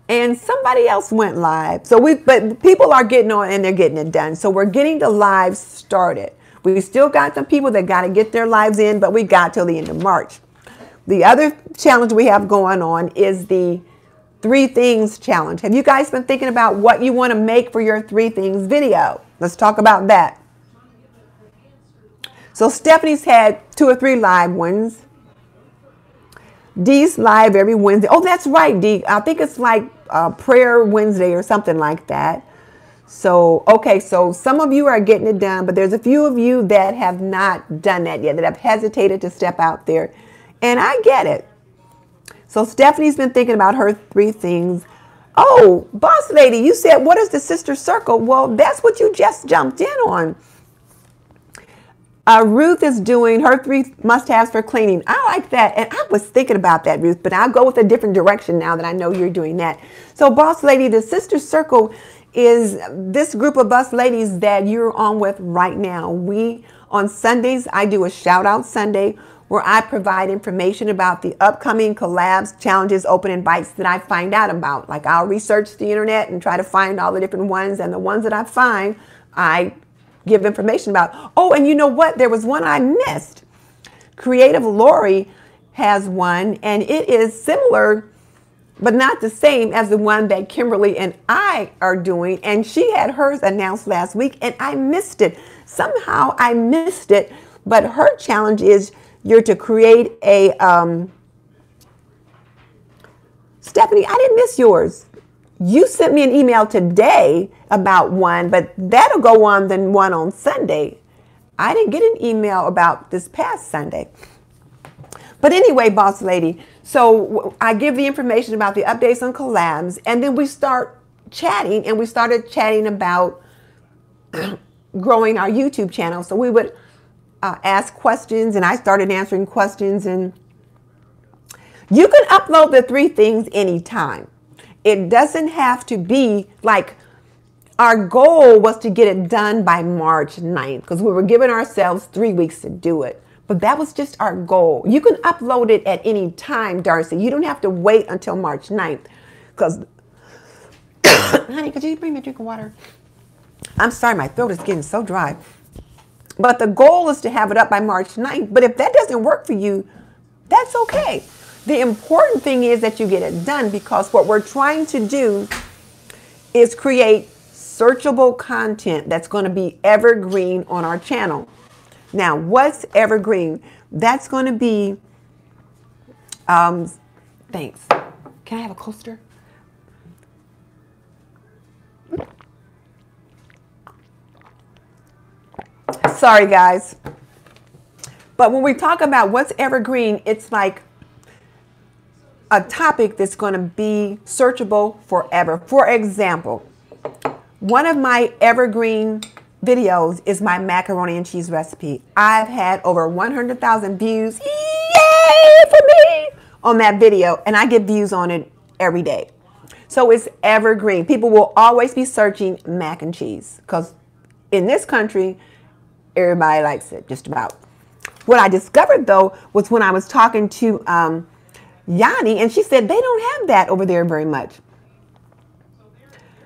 And somebody else went live. But people are getting on and they're getting it done. So we're getting the lives started. We still got some people that got to get their lives in, but we got till the end of March. The other challenge we have going on is the 3 Things Challenge. Have you guys been thinking about what you want to make for your 3 Things video? Let's talk about that. So Stephanie's had 2 or 3 live ones. Dee's live every Wednesday. Oh, that's right, Dee. I think it's like Prayer Wednesday or something like that. So, okay, so some of you are getting it done, but there's a few of you that have not done that yet, that have hesitated to step out there. And I get it. So Stephanie's been thinking about her 3 things. Oh, Boss Lady, you said, what is the Sister Circle? Well, that's what you just jumped in on. Ruth is doing her 3 must-haves for cleaning. I like that. And I was thinking about that, Ruth, but I'll go with a different direction now that I know you're doing that. So, Boss Lady, the Sister Circle is this group of us ladies that you're on with right now. On Sundays, I do a shout-out Sunday where I provide information about the upcoming collabs, challenges, open invites that I find out about. Like I'll research the internet and try to find all the different ones, and the ones that I find, I give information about. Oh, and you know what? There was one I missed. Creative Lori has one, and it is similar, but not the same as the one that Kimberly and I are doing. And she had hers announced last week, and I missed it. Somehow I missed it, but her challenge is you're to create a, Stephanie, I didn't miss yours. You sent me an email today about one, but that'll go on the one on Sunday. I didn't get an email about this past Sunday. But anyway, Boss Lady, so I give the information about the updates on collabs, and then we start chatting, and we started chatting about growing our YouTube channel. So we would ask questions, and I started answering questions, and you can upload the 3 things anytime. It doesn't have to be like, our goal was to get it done by March 9th because we were giving ourselves 3 weeks to do it. But that was just our goal. You can upload it at any time, Darcy. You don't have to wait until March 9th. Because, honey, could you bring me a drink of water? I'm sorry, my throat is getting so dry. But the goal is to have it up by March 9th. But if that doesn't work for you, that's okay. The important thing is that you get it done, because what we're trying to do is create searchable content that's going to be evergreen on our channel. Now, what's evergreen? That's going to be, thanks. Can I have a coaster? Sorry, guys. But when we talk about what's evergreen, it's like a topic that's going to be searchable forever. For example, one of my evergreen videos is my macaroni and cheese recipe. I've had over 100,000 views, yay for me, on that video, and I get views on it every day. So it's evergreen. People will always be searching mac and cheese, because in this country, everybody likes it, just about. What I discovered, though, was when I was talking to Yanni, and she said they don't have that over there very much.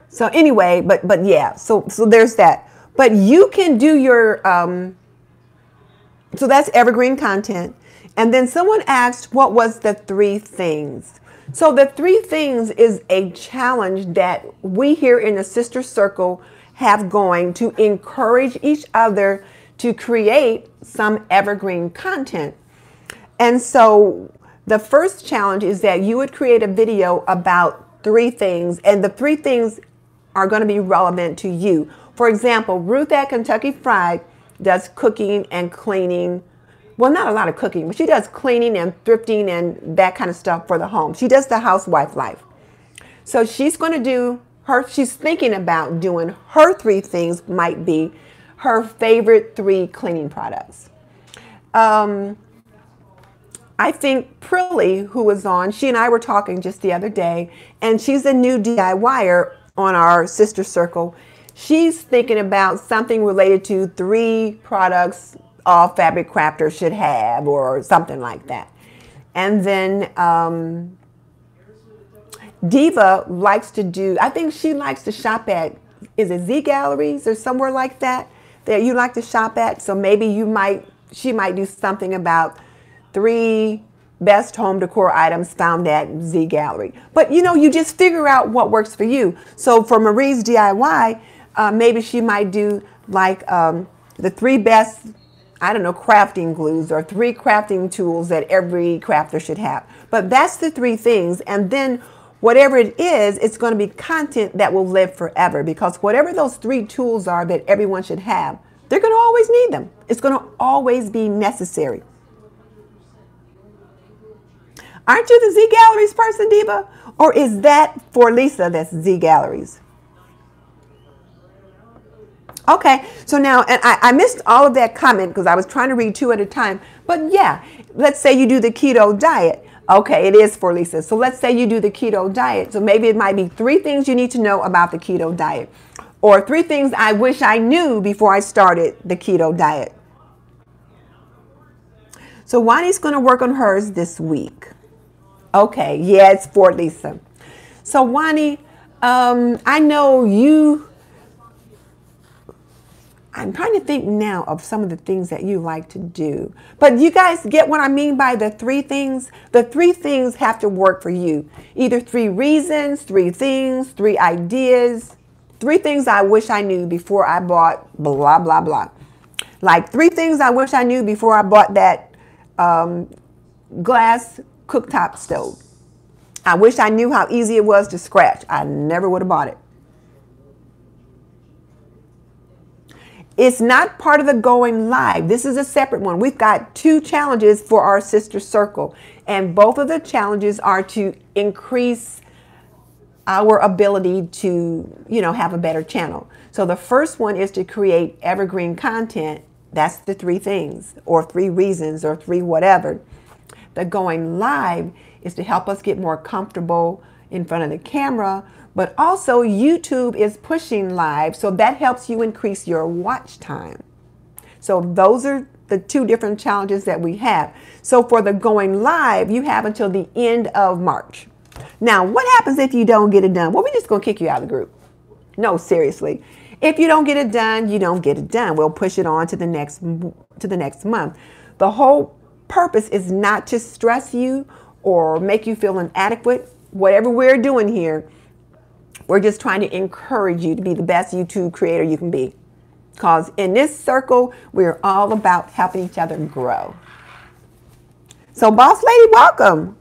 So anyway, but yeah, so there's that. But you can do your, so that's evergreen content. And then someone asked, what was the 3 things? So the 3 things is a challenge that we here in the Sister Circle have going to encourage each other to create some evergreen content. And so the first challenge is that you would create a video about 3 things, and the 3 things are going to be relevant to you. For example, Ruth at Kentucky Fried does cooking and cleaning. Well, not a lot of cooking, but she does cleaning and thrifting and that kind of stuff for the home. She does the housewife life. So she's going to do she's thinking about doing her 3 things, might be her favorite 3 cleaning products. I think Prilly, who was on, she and I were talking just the other day, and she's a new DIYer on our Sister Circle. She's thinking about something related to 3 products all fabric crafters should have, or something like that. And then Diva likes to do, I think she likes to shop at, is it Z Galleries or somewhere like that you like to shop at? So maybe she might do something about 3 best home decor items found at Z Gallery. But you know, you just figure out what works for you. So for Marie's DIY, maybe she might do like the 3 best, I don't know, crafting glues, or 3 crafting tools that every crafter should have. But that's the 3 things. And then whatever it is, it's going to be content that will live forever, because whatever those 3 tools are that everyone should have, they're going to always need them. It's going to always be necessary. Aren't you the Z Galleries person, Diva? Or is that for Lisa that's Z Galleries? Okay, so now, and I missed all of that comment because I was trying to read 2 at a time. But yeah, let's say you do the keto diet. Okay, it is for Lisa. So let's say you do the keto diet. So maybe it might be 3 things you need to know about the keto diet, or 3 things I wish I knew before I started the keto diet. So Wani's going to work on hers this week. Okay, yeah, it's for Lisa. So Wani, I know you, I'm trying to think now of some of the things that you like to do. But you guys get what I mean by the 3 things? The 3 things have to work for you. Either 3 reasons, 3 things, 3 ideas, 3 things I wish I knew before I bought blah, blah, blah. Like 3 things I wish I knew before I bought that glass cooktop stove. I wish I knew how easy it was to scratch. I never would have bought it. It's not part of the going live. This is a separate one. We've got 2 challenges for our Sister Circle, and both of the challenges are to increase our ability to, you know, have a better channel. So the first one is to create evergreen content. That's the 3 things, or 3 reasons, or 3 whatever. The going live is to help us get more comfortable in front of the camera, but also YouTube is pushing live, so that helps you increase your watch time. So those are the 2 different challenges that we have. So for the going live, you have until the end of March. Now, what happens if you don't get it done? Well, we're just going to kick you out of the group. No, seriously. If you don't get it done, you don't get it done. We'll push it on to the next month. The whole purpose is not to stress you or make you feel inadequate. Whatever we're doing here, we're just trying to encourage you to be the best YouTube creator you can be. Because in this circle, we're all about helping each other grow. So, Boss Lady, welcome.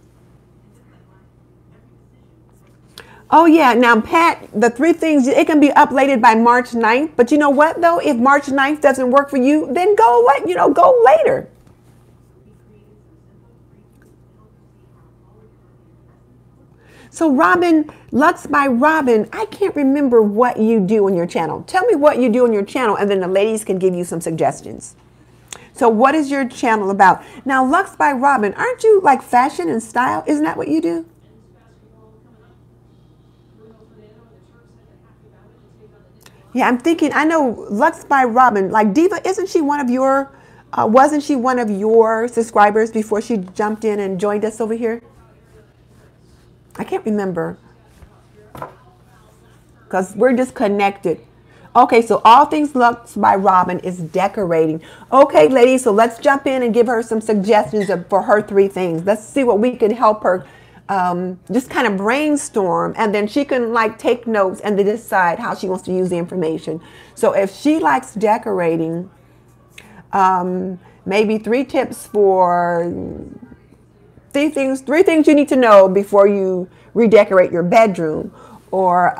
Oh, yeah. Now, Pat, the 3 things, it can be uploaded by March 9th. But you know what, though? If March 9th doesn't work for you, then go later. So, Robin, Lux by Robin, I can't remember what you do on your channel. Tell me what you do on your channel, and then the ladies can give you some suggestions. So, what is your channel about? Now, Lux by Robin, aren't you like fashion and style? Isn't that what you do? Yeah, I'm thinking, I know Lux by Robin, like Diva, isn't she one of your, wasn't she one of your subscribers before she jumped in and joined us over here? I can't remember. Because we're just connected. Okay, so All Things Lux by Robin is decorating. Okay, ladies, so let's jump in and give her some suggestions for her 3 things. Let's see what we can help her just kind of brainstorm, and then she can like take notes and then decide how she wants to use the information. So if she likes decorating, maybe 3 tips for 3 things you need to know before you redecorate your bedroom, or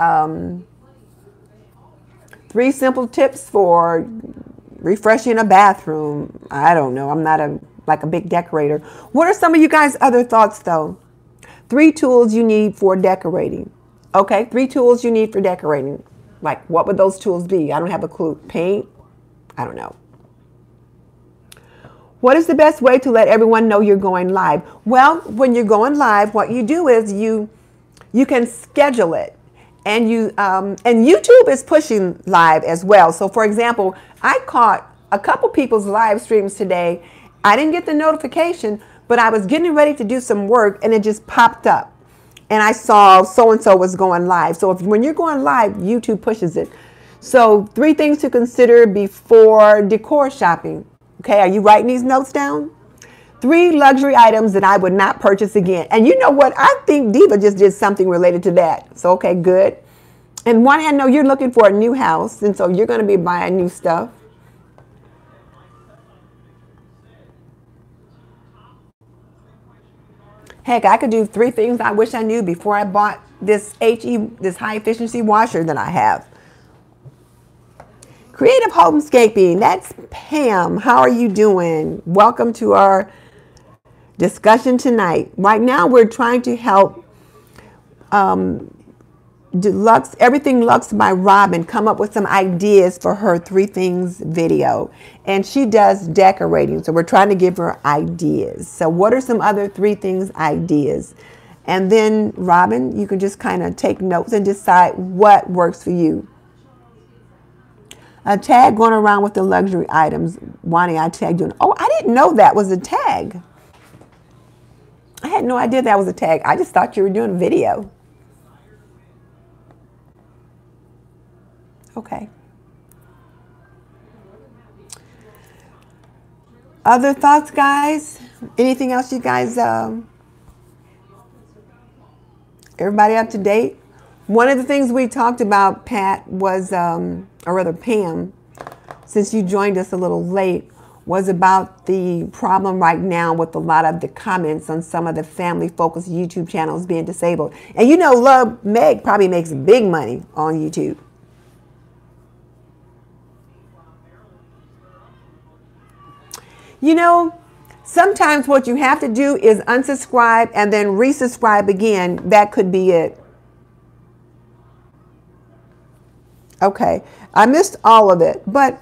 3 simple tips for refreshing a bathroom. I don't know. I'm not a big decorator. What are some of you guys' other thoughts though? 3 tools you need for decorating. Okay, 3 tools you need for decorating. Like, what would those tools be? I don't have a clue. Paint? I don't know. What is the best way to let everyone know you're going live? Well, when you're going live, what you do is you can schedule it. And YouTube is pushing live as well. So for example, I caught a couple people's live streams today. I didn't get the notification, but I was getting ready to do some work and it just popped up. And I saw so-and-so was going live. So when you're going live, YouTube pushes it. So 3 things to consider before decor shopping. Okay, are you writing these notes down? 3 luxury items that I would not purchase again. And you know what? I think Diva just did something related to that. So, okay, good. And one, I know you're looking for a new house, and so you're going to be buying new stuff. Heck, I could do 3 things I wish I knew before I bought this this high efficiency washer that I have. Creative Homescaping, that's Pam. How are you doing? Welcome to our discussion tonight. Right now we're trying to help Everything Lux by Robin come up with some ideas for her 3 things video. And she does decorating, so we're trying to give her ideas. So what are some other 3 things ideas? And then Robin, you can just kind of take notes and decide what works for you. A tag going around with the luxury items. Wani, I tagged you. Oh, I didn't know that was a tag. I had no idea that was a tag. I just thought you were doing video. Okay. Other thoughts, guys? Anything else you guys, everybody up to date? One of the things we talked about, Pat, was, or rather Pam, since you joined us a little late, was about the problem right now with a lot of the comments on some of the family-focused YouTube channels being disabled. And you know, Love Meg probably makes big money on YouTube. You know, sometimes what you have to do is unsubscribe and then resubscribe again. That could be it. Okay, I missed all of it. But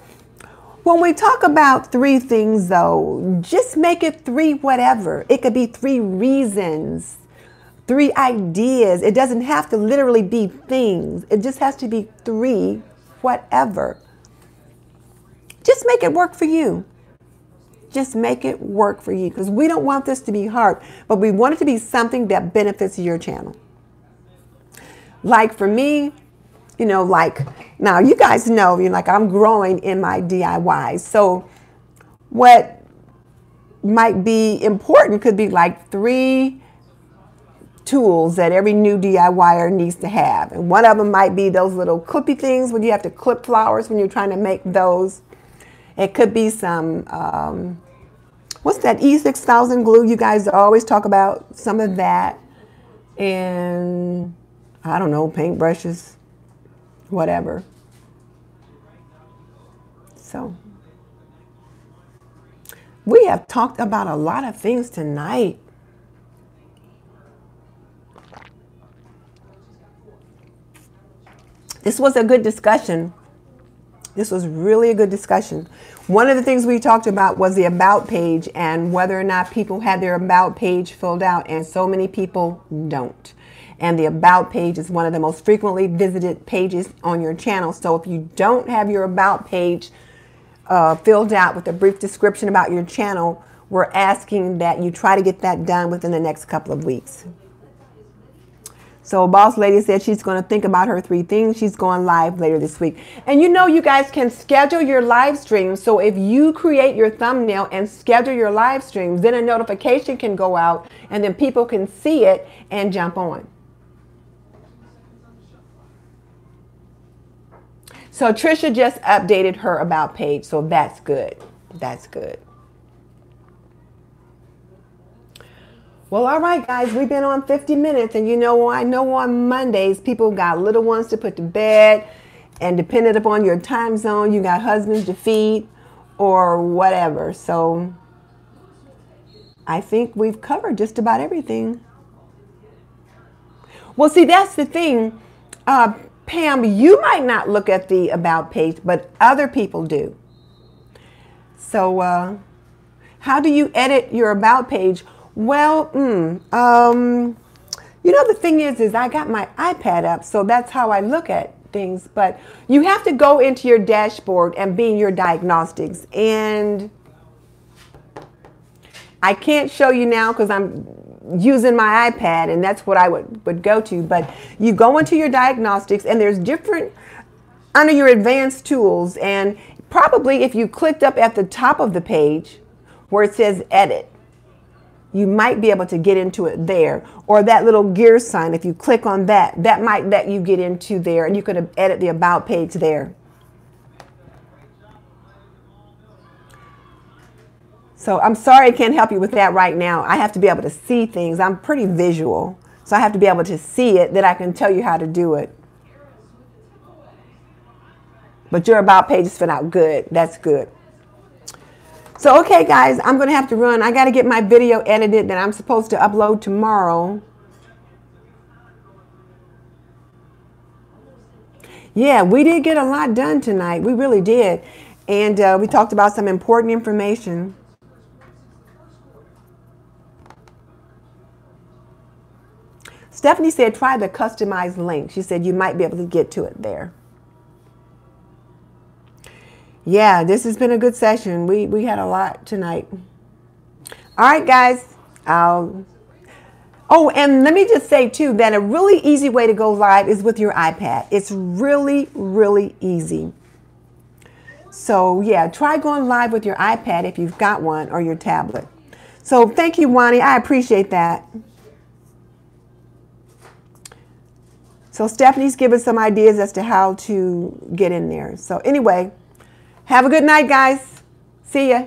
when we talk about 3 things, though, just make it 3 whatever. It could be 3 reasons, 3 ideas. It doesn't have to literally be things. It just has to be 3 whatever. Just make it work for you. Just make it work for you, because we don't want this to be hard, but we want it to be something that benefits your channel. Like for me, you know, like, now you guys know, you're like, I'm growing in my DIYs. So what might be important could be like 3 tools that every new DIYer needs to have. And one of them might be those little clippy things when you have to clip flowers when you're trying to make those. It could be some, what's that E6000 glue you guys always talk about? Some of that. And I don't know, paintbrushes, whatever. So we have talked about a lot of things tonight. This was a good discussion. This was really a good discussion. One of the things we talked about was the about page and whether or not people had their about page filled out, and so many people don't. And the about page is one of the most frequently visited pages on your channel. So if you don't have your about page filled out with a brief description about your channel, we're asking that you try to get that done within the next couple of weeks. So Boss Lady said she's going to think about her 3 things. She's going live later this week. And you know, you guys can schedule your live streams. So if you create your thumbnail and schedule your live streams, then a notification can go out and then people can see it and jump on. So Trisha just updated her about page. So that's good. That's good. Well, all right, guys, we've been on 50 minutes, and you know, I know on Mondays, people got little ones to put to bed, and depending upon your time zone, you got husbands to feed or whatever. So I think we've covered just about everything. Well, see, that's the thing. Pam, you might not look at the about page, but other people do. So how do you edit your about page? Well, you know, the thing is I got my iPad up, so that's how I look at things. But you have to go into your dashboard and be in your diagnostics. And I can't show you now because I'm using my iPad, and that's what I would go to. But you go into your diagnostics, and there's different under your advanced tools. And probably if you clicked up at the top of the page where it says edit, you might be able to get into it there. Or that little gear sign, if you click on that, that might let you get into there, and you could edit the about page there. So I'm sorry I can't help you with that right now. I have to be able to see things. I'm pretty visual, so I have to be able to see it, that I can tell you how to do it. But your about page is fit out good. That's good. So, okay, guys, I'm going to have to run. I got to get my video edited that I'm supposed to upload tomorrow. Yeah, we did get a lot done tonight. We really did. And we talked about some important information. Stephanie said, try the customized link. She said you might be able to get to it there. Yeah, this has been a good session. We had a lot tonight. All right, guys. Oh, and let me just say, too, that a really easy way to go live is with your iPad. It's really, really easy. So, yeah, try going live with your iPad if you've got one, or your tablet. So, thank you, Wani. I appreciate that. So, Stephanie's given some ideas as to how to get in there. So, anyway. Have a good night, guys. See ya.